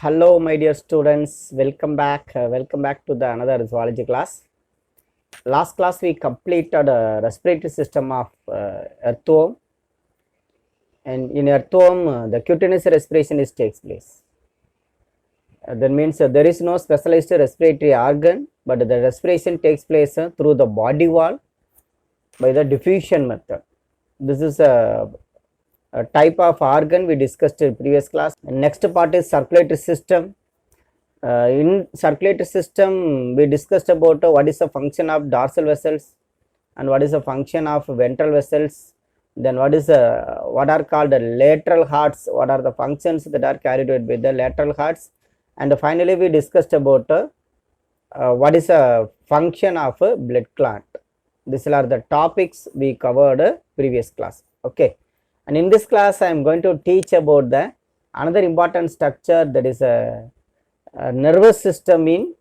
Hello, my dear students. Welcome back. Welcome back to the another zoology class. Last class we completed respiratory system of earthworm, and in earthworm the cutaneous respiration is takes place. That means there is no specialized respiratory organ, but the respiration takes place through the body wall by the diffusion method. This is a type of organ we discussed in previous class. And next part is circulatory system. In circulatory system we discussed about what is the function of dorsal vessels and what is the function of ventral vessels, then what are called the lateral hearts, what are the functions that are carried out by the lateral hearts, and finally we discussed about what is a function of a blood clot. These are the topics we covered previous class. Okay, and in this class I am going to teach about the another important structure, that is a nervous system in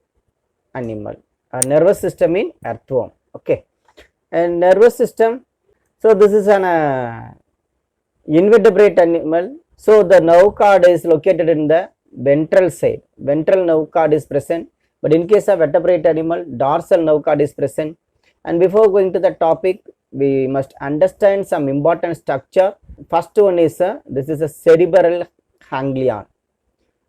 animal, a nervous system in earthworm. Okay, and nervous system, so this is an invertebrate animal. So the nerve cord is located in the ventral side, ventral nerve cord is present, but in case of vertebrate animal, dorsal nerve cord is present. And before going to the topic, we must understand some important structure. First one is this is a cerebral ganglion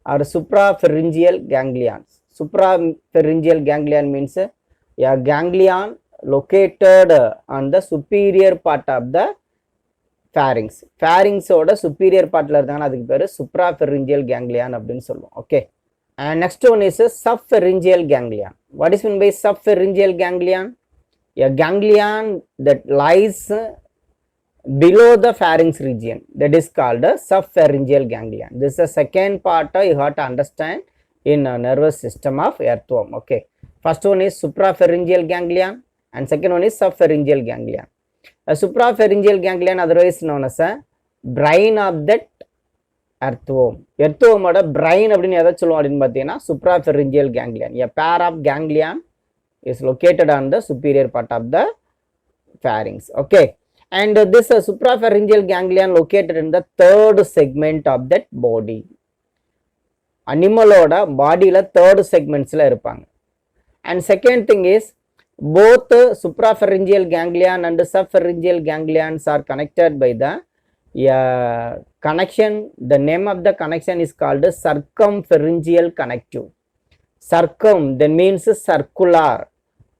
or suprapharyngeal ganglions. Suprapharyngeal ganglion means a ganglion located on the superior part of the pharynx. Pharynx oda superior part la irundha adukku peru suprapharyngeal ganglion appdinu solluvom. Okay, and next one is a subpharyngeal ganglion. What is meant by subpharyngeal ganglion? A ganglion that lies below the pharynx region, that is called a subpharyngeal ganglion. This is the second part you have to understand in a nervous system of earthworm. Okay, first one is suprapharyngeal ganglion and second one is subpharyngeal ganglion. A suprapharyngeal ganglion otherwise known as a brain of that earthworm. Earthworm oda brain appdinu edha solluvom appdinu pathina suprapharyngeal ganglion. A pair of ganglion is located on the superior part of the pharynx. Okay, and this suprapharyngeal ganglion located in the third segment of that body. Animal oda body la third segments la irupanga. And second thing is both suprapharyngeal ganglion and subpharyngeal ganglions are connected by the connection. The name of the connection is called circumpharyngeal connective. Circum then means circular,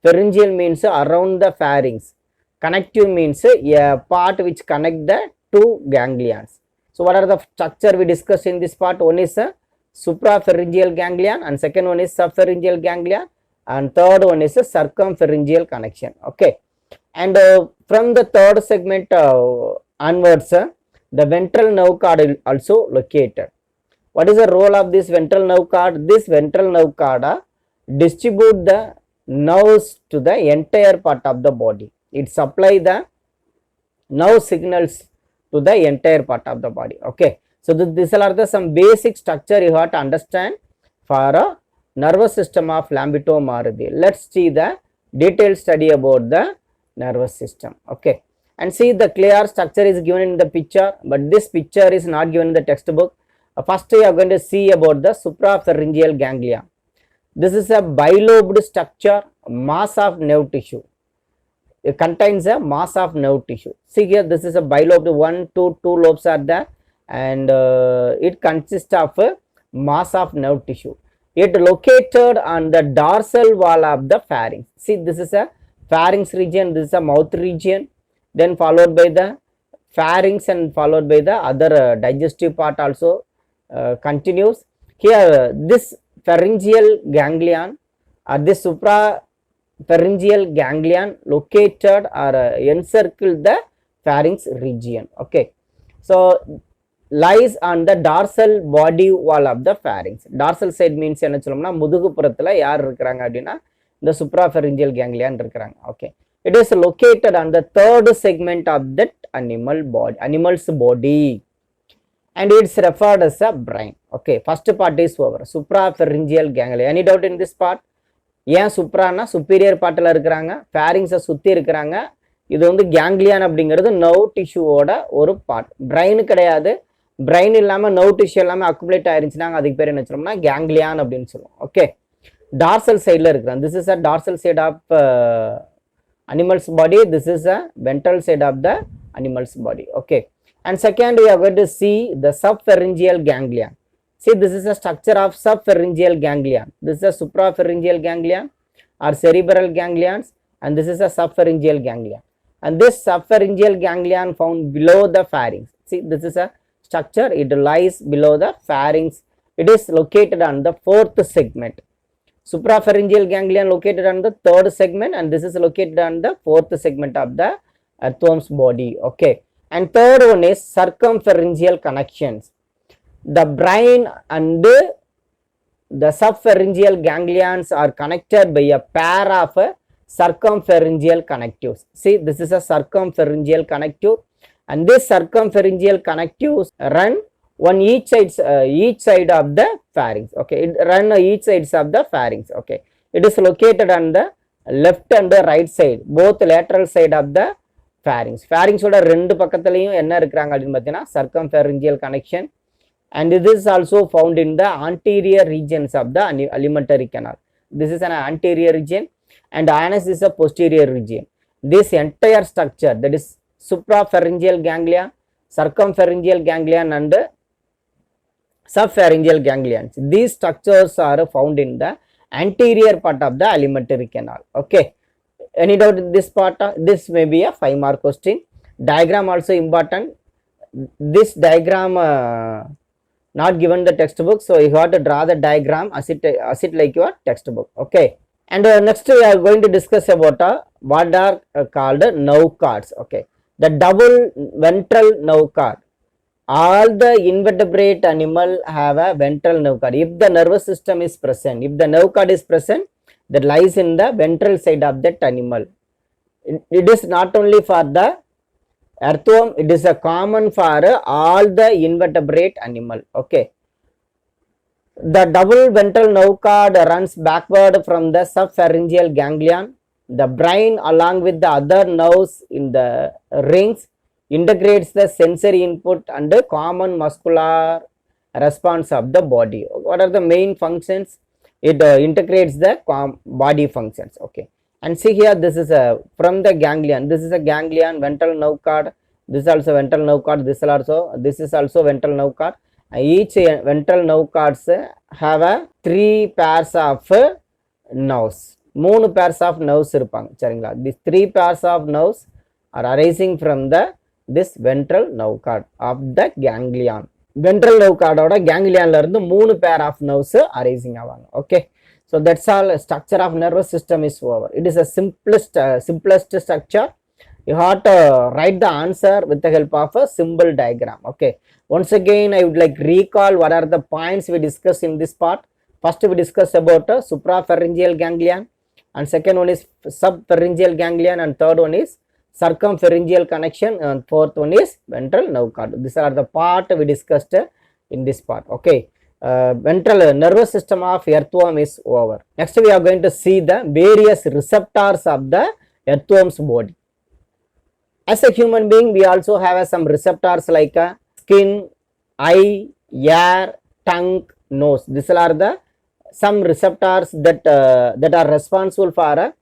pharyngeal means around the pharynx, connective means a part which connect the two ganglions. So what are the structure we discussed in this part? One is a suprapharyngeal ganglion and second one is subpharyngeal ganglion and third one is a circumpharyngeal connection. Okay, and from the third segment onwards the ventral nerve cord is also located. What is the role of this ventral nerve cord? This ventral nerve cord distribute the nerves to the entire part of the body. It supply the nerve signals to the entire part of the body. Okay, so these are the some basic structure you have to understand for a nervous system of lambeto maruti. Let's see the detailed study about the nervous system. Okay, and see the clear structure is given in the picture, but this picture is not given in the textbook. First you are going to see about the suprapharyngeal ganglion. This is a bilobed structure, mass of nerve tissue. It contains a mass of nerve tissue. See here, this is a bilobed, two lobes are there, and it consists of a mass of nerve tissue. It located on the dorsal wall of the pharynx. See, this is a pharynx region, this is a mouth region, then followed by the pharynx and followed by the other digestive part also continues. Here this pharyngeal ganglion or this suprapharyngeal ganglion located or encircled the pharynx region. Okay, so lies on the dorsal body wall of the pharynx. Dorsal side means என்ன சொல்லும்னா முதுகு புறத்துல யார் இருக்காங்க அப்படினா இந்த suprapharyngeal ganglion இருக்காங்க. Okay, it is located on the third segment of that animal's body and it's referred as a brain. Okay, first part is over. Suprapharyngeal ganglion. Any doubt in this part? ஏன் சுப்ரானா superior பார்ட்ல இருக்காங்க, pharynx சுத்தி இருக்காங்க. இது வந்து ganglion அப்படிங்கிறது nerve tissue ஓட ஒரு part. brain கிடையாது, பிரெயின் இல்லாமல் நர்வ் டிஷ்யூ இல்லாமல் அக்குமுலேட் ஆயிருந்துச்சுன்னா அதுக்கு பேர் என்ன சொல்லுவோம்னா கேங்லியான் அப்படின்னு சொல்லுவோம். ஓகே, டார்சல் சைடில் இருக்கிறோம். This is a dorsal side of animals body. This is a ventral side of the animals body. Okay, and second we are going to see the subpharyngeal ganglion. See, this is a structure of subpharyngeal ganglion. This is a suprapharyngeal ganglion or cerebral ganglions, and this is a subpharyngeal ganglion. And this subpharyngeal ganglion found below the pharynx. See, this is a structure, it lies below the pharynx. It is located on the fourth segment. Suprapharyngeal ganglion located on the third segment, and this is located on the fourth segment of the earthworm's body. Okay, and third one is circumpharyngeal connections. The brain and the subpharyngeal ganglions are connected by a pair of circumpharyngeal connectives. See, this is a circumpharyngeal connective, and this circumpharyngeal connectives run on each side of the pharynx. Okay, it run each sides of the pharynx. Okay, it is located on the left and the right side, both lateral side of the pharynx. Pharynx ஓட ரெண்டு பக்கத்துலயும் என்ன இருக்கிறாங்க அப்படின்னு பார்த்தீங்கன்னா circumpharyngeal connection, and it is also found in the anterior regions of the alimentary canal. This is an anterior region and anus is a posterior region. This entire structure, that is suprapharyngeal ganglion, circumpharyngeal ganglion and subpharyngeal ganglions, these structures are found in the anterior part of the alimentary canal. Okay, any doubt in this part? This may be a 5 mark question. Diagram also important. This diagram not given the textbook, so you have to draw the diagram as it like your textbook. Okay, and next we are going to discuss about what are called nerve cords. Okay, the double ventral nerve cord. All the invertebrate animal have a ventral nerve cord. If the nervous system is present, if the nerve cord is present, that lies in the ventral side of that animal. It is not only for the earthworm, it is a common for all the invertebrate animal. Okay, the double ventral nerve cord runs backward from the subpharyngeal ganglion. The brain along with the other nerves in the rings integrates the sensory input and the common muscular response of the body. What are the main functions? It integrates the body functions. Okay, and see here, this is from the ganglion. This is a ganglion, ventral nerve cord. This is also ventral nerve cord. This is also ventral nerve cord. Each ventral nerve cords have a 3 pairs of nerves. 3 pairs of nerves இருப்பாங்க சரிங்களா. These 3 pairs of nerves are arising from this ventral nerve cord of the ganglion. Ventral nerve cord ஓட ganglionல இருந்து 3 pair of nerves arising ஆவாங்க. Okay, so that's all. Structure of nervous system is over. It is a simplest structure. You have to write the answer with the help of a symbol diagram. Okay, once again I would like recall what are the points we discussed in this part. First we discussed about suprapharyngeal ganglion, and second one is subpharyngeal ganglion, and third one is circumpharyngeal connection, and fourth one is ventral nerve cord. These are the part we discussed in this part. Okay, ventral nervous system of earthworm is over. Next we are going to see the various receptors of the earthworm's body. As a human being, we also have some receptors like skin, eye, ear, tongue, nose. These are the some receptors that are responsible for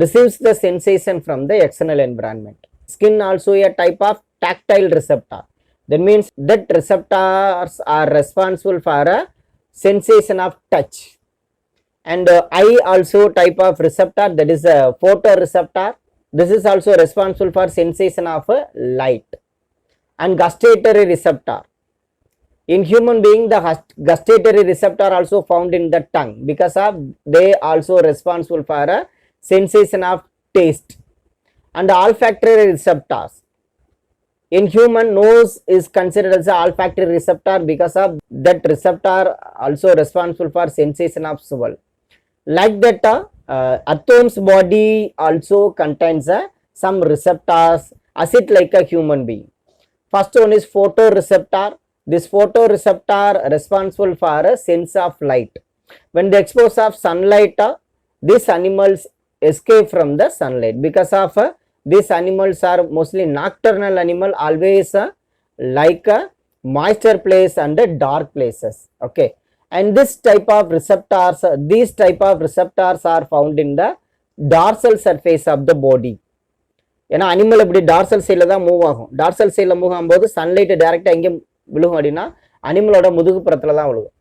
receives the sensation from the external environment. Skin also a type of tactile receptor. That means that receptors are responsible for a sensation of touch. And eye also type of receptor, that is a photoreceptor. This is also responsible for sensation of light. And gustatory receptor. In human being, the gustatory receptor also found in the tongue, because of they also responsible for a sensation of taste. And olfactory receptors. In human, nose is considered as an olfactory receptor because of that receptor also responsible for sensation of smell. Like that, earthworm's body also contains some receptors as it like a human being. First one is photoreceptor. This photoreceptor responsible for a sense of light. When the expose of sunlight, these animals escape from the sunlight. Because of these animals are mostly nocturnal animal, always like moisture place and dark places. Okay, and these type of receptors are found in the dorsal surface of the body. ஏன்னா animal இப்படி dorsal சைடில் தான் move ஆகும். Dorsal சைடில் move ஆகும்போது sunlight டைரெக்டாக எங்கே விழுகும் அப்படின்னா அனிமலோட முதுகுப்புறத்தில் தான் விழுகும்.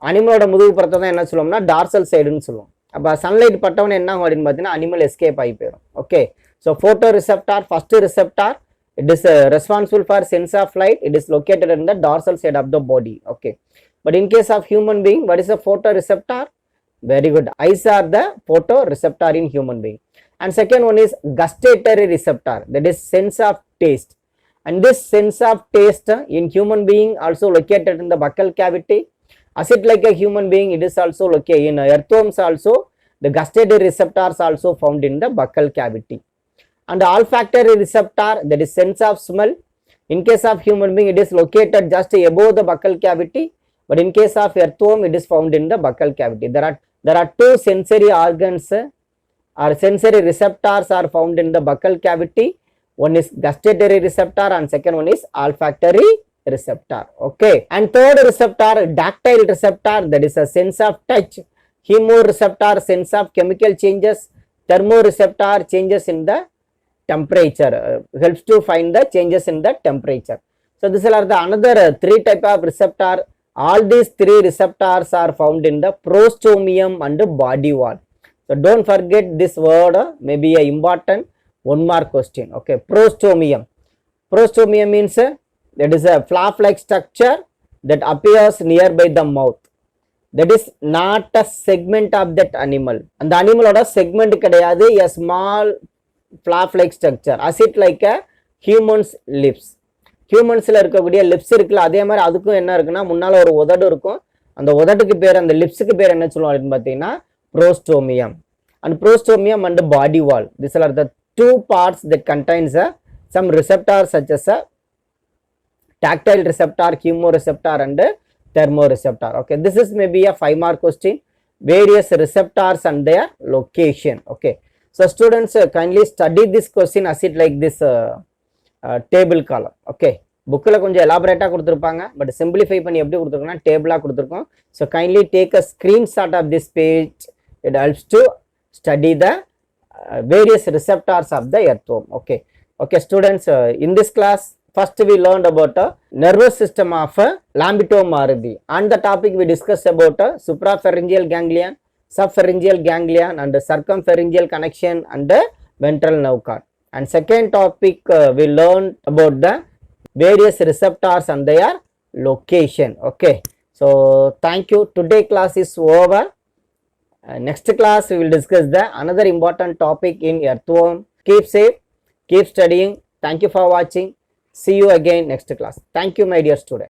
அனிமலோட முதுகுப்புறத்தை தான் என்ன சொல்லுவோம்னா டார்சல் சைடுன்னு சொல்லுவோம். அப்போ சன்லைட் பட்டவன என்ன ஆகும் அப்படின்னு பார்த்தீங்கன்னா அனிமல் எஸ்கேப் ஆகி போயிடும். Okay, so photo receptor, first receptor, it is responsible for sense of light. It is located in the dorsal side of the body. Okay, but in case of human being, what is a photoreceptor? Very good, eyes are the photoreceptor in human being. And second one is gustatory receptor, that is sense of taste. And this sense of taste in human being also located in the buccal cavity. As it like a human being, it is also located in earthworms also. The gustatory receptors also found in the buccal cavity. And the olfactory receptor, that is sense of smell. In case of human being, it is located just above the buccal cavity, but in case of earthworm, it is found in the buccal cavity. There are two sensory organs or sensory receptors are found in the buccal cavity. One is gustatory receptor and second one is olfactory receptor. Okay, and third receptor, tactile receptor, that is a sense of touch. Chemoreceptor, sense of chemical changes. Thermoreceptor, changes in the temperature, helps to find the changes in the temperature. So these are the another three type of receptor. All these three receptors are found in the prostomium and body wall. So don't forget this word, maybe a important one mark question. Okay, prostomium. Prostomium means that is a flap-like structure that appears nearby the mouth. That is not a segment of that animal. And the animal oda segment கிடையாது, a small flap-like structure, as it like a human's lips. ஹியூமன்ஸில் இருக்கக்கூடிய lips இருக்குல்ல, அதே மாதிரி அதுக்கும் என்ன இருக்குன்னா முன்னால் ஒரு உதடு இருக்கும். அந்த உதட்டுக்கு பேர், அந்த லிப்ஸுக்கு பேர் என்ன சொல்லுவோம் அப்படின்னு பார்த்தீங்கன்னா prostomium. And prostomium and body wall, this are the two parts that contains some receptors such as a tactile receptor, chemoreceptor and thermoreceptor. Okay, this is maybe a 5 mark question. Various receptors and their location. Okay, so students kindly study this question as it like this table column. Okay, புக்கில் கொஞ்சம் எலாபரேட்டாக கொடுத்துருப்பாங்க, but simplify பண்ணி எப்படி கொடுத்துருக்கோம்னா டேபிளாக கொடுத்துருக்கோம். So kindly take a screenshot of this page. It helps to study the various receptors of the earthworm. Okay, okay students, in this class first we learned about a nervous system of Lambeau-Mardi. On the topic we discussed about suprapharyngeal ganglion, subpharyngeal ganglion and circumpharyngeal connection and the ventral nerve cord. And second topic we learned about the various receptors and their location. Okay, so thank you. Today class is over. Next class we will discuss the another important topic in earthworm. Keep safe, keep studying. Thank you for watching. See you again next class. Thank you my dear student.